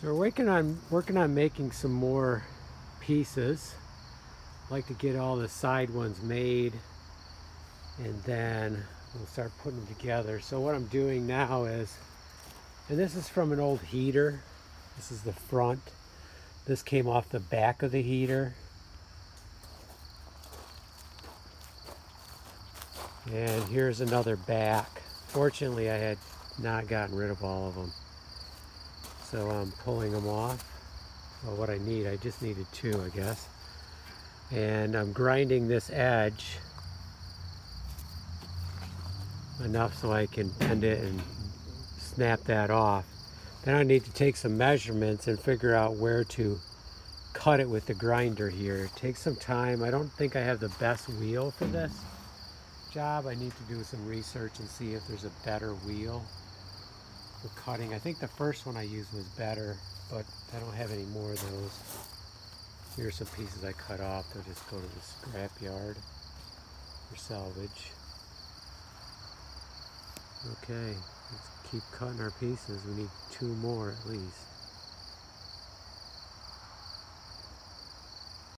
So we're working on making some more pieces. I'd like to get all the side ones made, and then we'll start putting them together. So what I'm doing now is, and this is from an old heater. This is the front. This came off the back of the heater. And here's another back. Fortunately, I had not gotten rid of all of them. So I'm pulling them off. Well, what I just needed two, I guess. And I'm grinding this edge enough so I can bend it and snap that off. Then I need to take some measurements and figure out where to cut it with the grinder here. It takes some time. I don't think I have the best wheel for this job. I need to do some research and see if there's a better wheel for cutting. I think the first one I used was better, but I don't have any more of those. Here's some pieces I cut off. They'll just go to the scrap yard for salvage. Okay, let's keep cutting our pieces. We need two more at least.